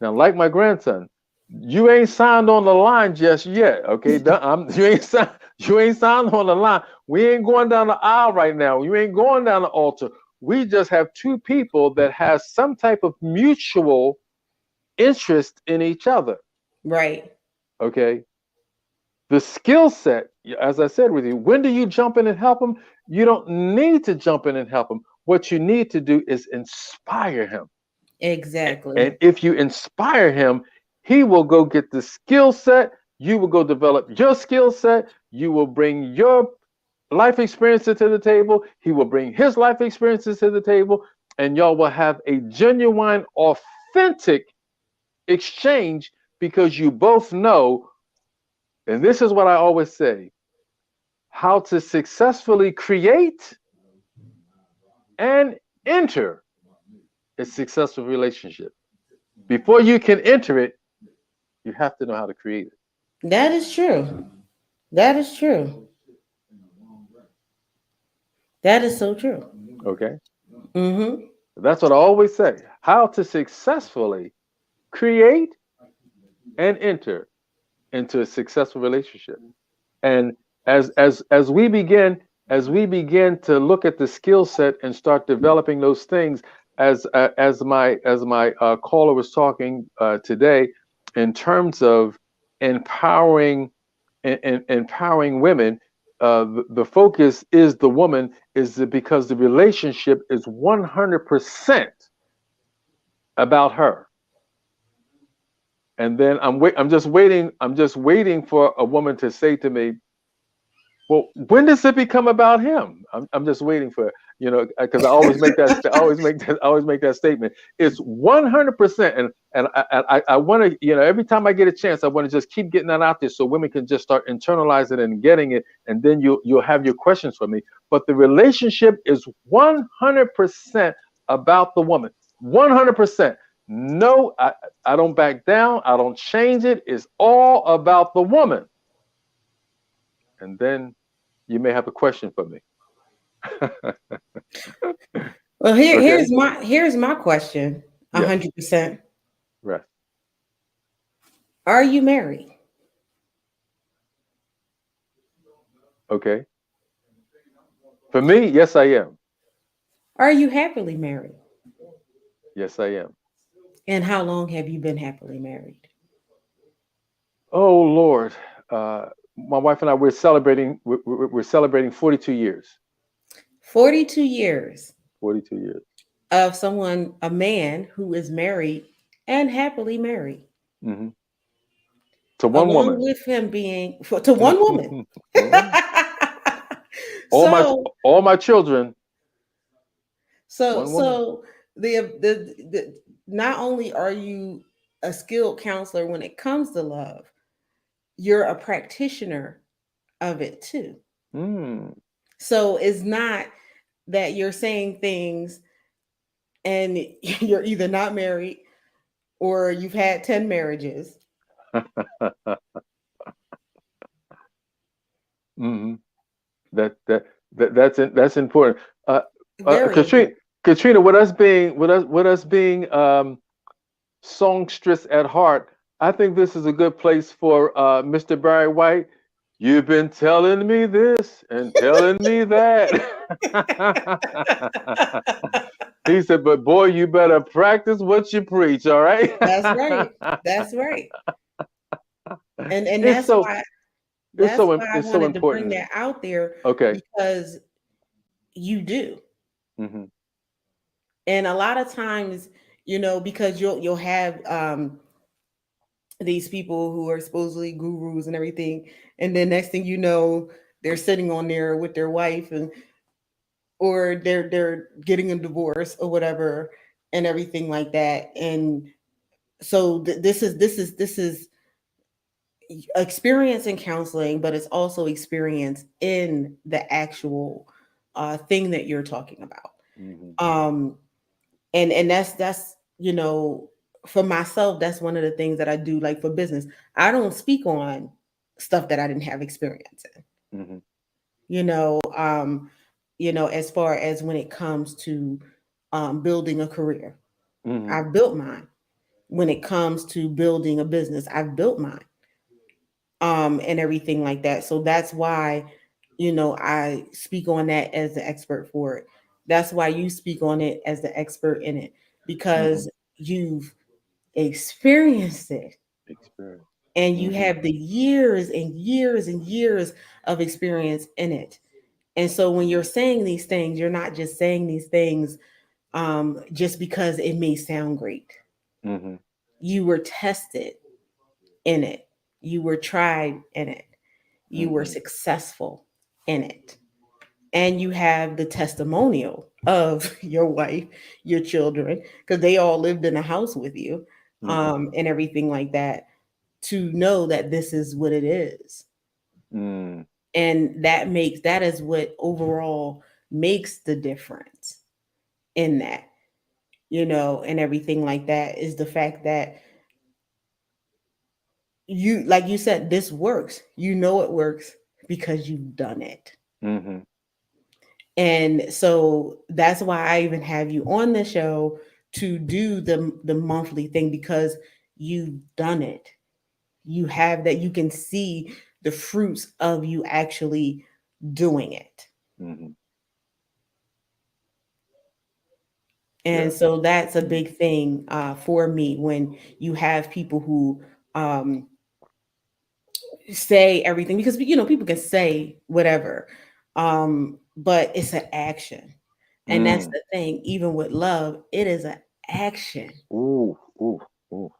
Now, like my grandson, you ain't signed on the line just yet. Okay, you ain't signed on the line. We ain't going down the aisle right now. You ain't going down the altar. We just have two people that has some type of mutual interest in each other. Right. Okay. The skill set, as I said with you, when do you jump in and help them? You don't need to jump in and help them. What you need to do is inspire him. Exactly. And if you inspire him, he will go get the skill set. You will go develop your skill set. You will bring your life experiences to the table. He will bring his life experiences to the table. And y'all will have a genuine, authentic exchange, because you both know, and this is what I always say, how to successfully create and enter a successful relationship. Before you can enter it, you have to know how to create it. That is true. That is true. That is so true. Okay? Mm-hmm. That's what I always say. How to successfully create and enter into a successful relationship. And as we begin to look at the skill set and start developing those things, as my caller was talking today, in terms of empowering empowering women, the focus is the woman, because the relationship is 100% about her. And then I'm just waiting for a woman to say to me, well, when does it become about him? I'm just waiting for, because I always make that statement. It's 100%, and I want to, every time I get a chance, I want to just keep getting that out there so women can just start internalizing it and getting it, and then you'll have your questions for me. But the relationship is 100% about the woman. 100%. No, I don't back down. I don't change it. It's all about the woman. And then you may have a question for me. Well, Okay. here's my question. Yes. 100%. Right. Are you married? Okay. For me, yes, I am. Are you happily married? Yes, I am. And how long have you been happily married? Oh Lord, my wife and I, we're celebrating 42 years. 42 years 42 years. of a man who is married and happily married, Mm-hmm. To one along woman. with him being to one woman. all my children. So One woman. so the not only are you a skilled counselor when it comes to love, you're a practitioner of it too. Mm. So it's not that you're saying things and you're either not married or you've had 10 marriages. Mm-hmm. That's important. Very important. Katrina, with us being songstress at heart, I think this is a good place for Mr. Barry White. You've been telling me this and telling me that. He said, but boy, you better practice what you preach, all right? That's right. That's right. And It's so that's why I it's so wanted to bring important. that out there, Okay. because you do. Mm-hmm. And a lot of times, because you'll have these people who are supposedly gurus and everything, and then next thing you know, they're sitting on there with their wife, and or they're getting a divorce or whatever, and everything like that. And so this is experience in counseling, but it's also experience in the actual thing that you're talking about. Mm-hmm. um and that's for myself, that's one of the things that I do, like for business. I don't speak on stuff that I didn't have experience in, Mm-hmm. you know um as far as when it comes to building a career. Mm-hmm. I've built mine. When it comes to building a business, I've built mine, and everything like that. So that's why, I speak on that as the expert for it. That's why you speak on it as the expert in it, Mm-hmm. because you've experienced it, Experience. and you Mm-hmm. have the years and years and years of experience in it. And so when you're saying these things, you're not just saying these things just because it may sound great. Mm-hmm. You were tested in it, you were tried in it, you were Mm-hmm. successful in it, and you have the testimonial of your wife, your children, because they all lived in a house with you, Mm-hmm. and everything like that, to know that this is what it is. Mm. And that is what overall makes the difference in that, and everything like that, is the fact that you, like you said, this works. It works because you've done it. Mm-hmm. And so that's why I even have you on the show to do the monthly thing, because you've done it. You have that, you can see the fruits of you actually doing it. Mm-hmm. And Yes. so that's a big thing for me, when you have people who um, say everything, because people can say whatever, but it's an action. And that's Mm. the thing, even with love, it is an action. Ooh, ooh, ooh,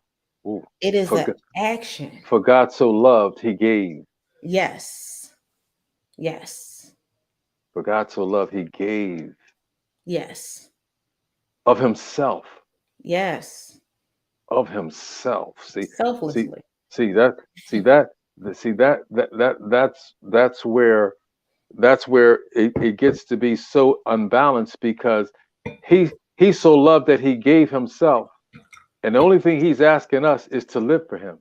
ooh. It is For, an G- action. for God so loved, he gave. Yes. Yes. For God so loved, he gave Yes. of himself. Yes. Of himself. See, Selflessly. see that, see that, see that's where it gets to be so unbalanced because he so loved that he gave himself, and the only thing he's asking us is to live for him.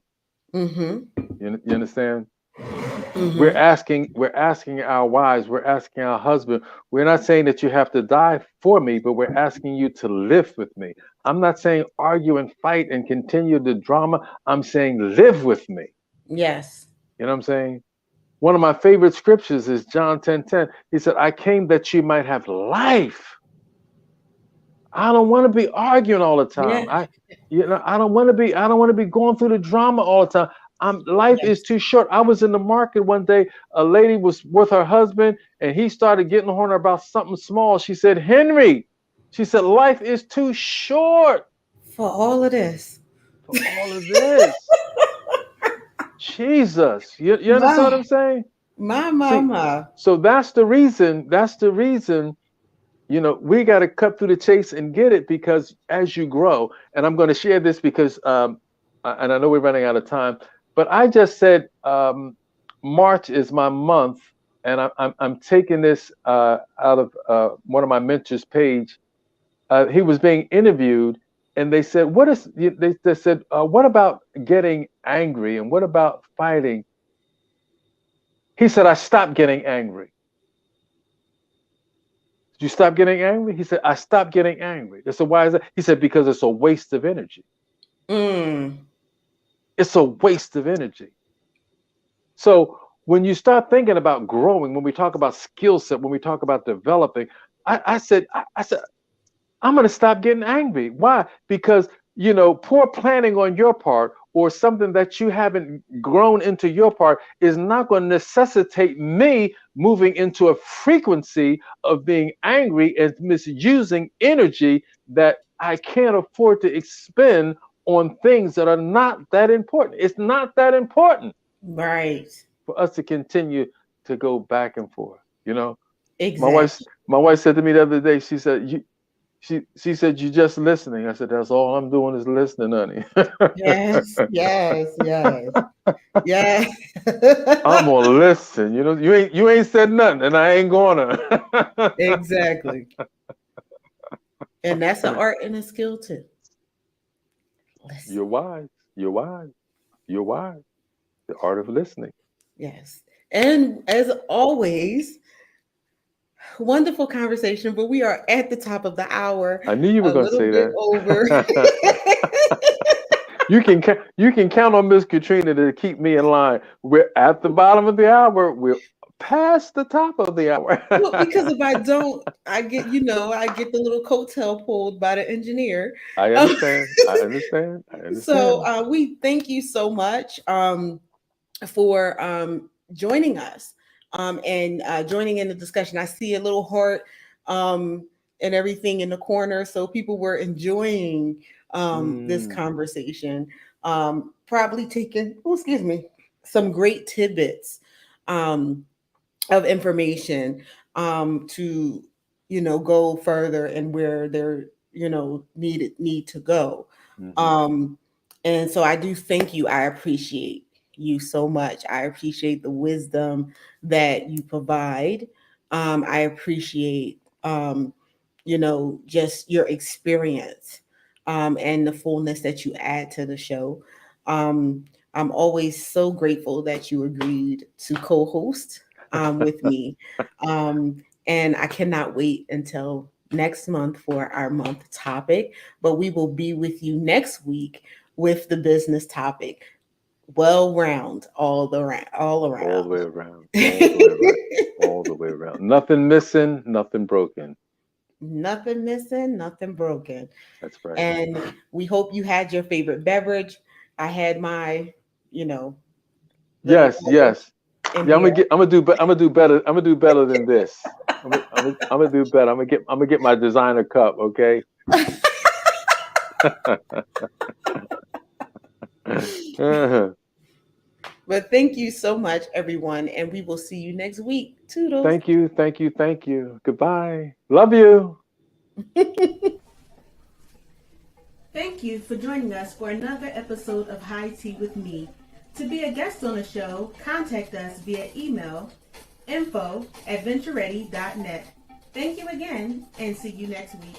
Mm-hmm. You understand? We're Mm-hmm. asking our wives, we're asking our husband. We're not saying that you have to die for me, but we're asking you to live with me. I'm not saying argue and fight and continue the drama. I'm saying live with me. Yes. You know what I'm saying? One of my favorite scriptures is John 10:10. He said, I came that you might have life. I don't want to be arguing all the time. Yeah. I don't want to be going through the drama all the time. Life is Yes. too short. I was in the market one day. A lady was with her husband, and he started getting on her about something small. She said, Henry, she said, life is too short For all of this. for all of this. Jesus. You understand what My, I'm saying? my See, mama. so that's the reason. That's the reason. We got to cut through the chase and get it because as you grow, and I'm going to share this because, and I know we're running out of time, but I just said March is my month, and I'm taking this out of one of my mentors' page. He was being interviewed, and they said, They said, what about getting angry, and what about fighting? He said, I stopped getting angry. Did you stop getting angry? He said, I stopped getting angry. They said, why is that? He said, because it's a waste of energy. Mm. It's a waste of energy. So when you start thinking about growing, when we talk about skill set, when we talk about developing, I said, I'm going to stop getting angry. Why? Because, poor planning on your part or something that you haven't grown into your part is not going to necessitate me moving into a frequency of being angry and misusing energy that I can't afford to expend on things that are not that important. It's not that important Right. for us to continue to go back and forth. You know, my wife, Exactly. my wife said to me the other day, she said, she said, "You just listening." I said, "That's all I'm doing is listening, honey." Yes, yes, yes, yes. I'm gonna listen. You know, you ain't said nothing, and I ain't gonna. Exactly. And that's an art and a skill too. Listen. You're wise. You're wise. You're wise. The art of listening. Yes. And as always, wonderful conversation, but we are at the top of the hour, I knew you were a gonna little say bit over. that. You can count on Miss Katrina to keep me in line. We're at the bottom of the hour. We're past the top of the hour. Well, because if I don't, I get the little coattail pulled by the engineer. I Um, understand. I understand. I so understand. we thank you so much for joining us and joining in the discussion. I see a little heart um, and everything in the corner. So people were enjoying this Mm, conversation, probably taking, oh, excuse me, some great tidbits um, of information to, go further and where they're, need to go. mhm. Um, and so I do thank you. I appreciate you so much. I appreciate the wisdom that you provide. I appreciate, just your experience and the fullness that you add to the show. Um, I'm always so grateful that you agreed to co host with me. And I cannot wait until next month for our month topic, but we will be with you next week with the business topic. Well round, all All the way around. around. All the way around. All the way around. Nothing missing, nothing broken. Nothing missing, nothing broken. That's right. And we hope you had your favorite beverage. I had my, you know, little Yes, water yes. in Yeah, I'm here. gonna get. I'm gonna do better. I'm gonna do better than this. I'm gonna do better. I'm gonna get my designer cup. Okay. Uh-huh. But thank you so much, everyone. And we will see you next week. Toodles. Thank you. Thank you. Thank you. Goodbye. Love you. Thank you for joining us for another episode of High Tea with Me. To be a guest on the show, contact us via email info@ventureready.net. Thank you again and see you next week.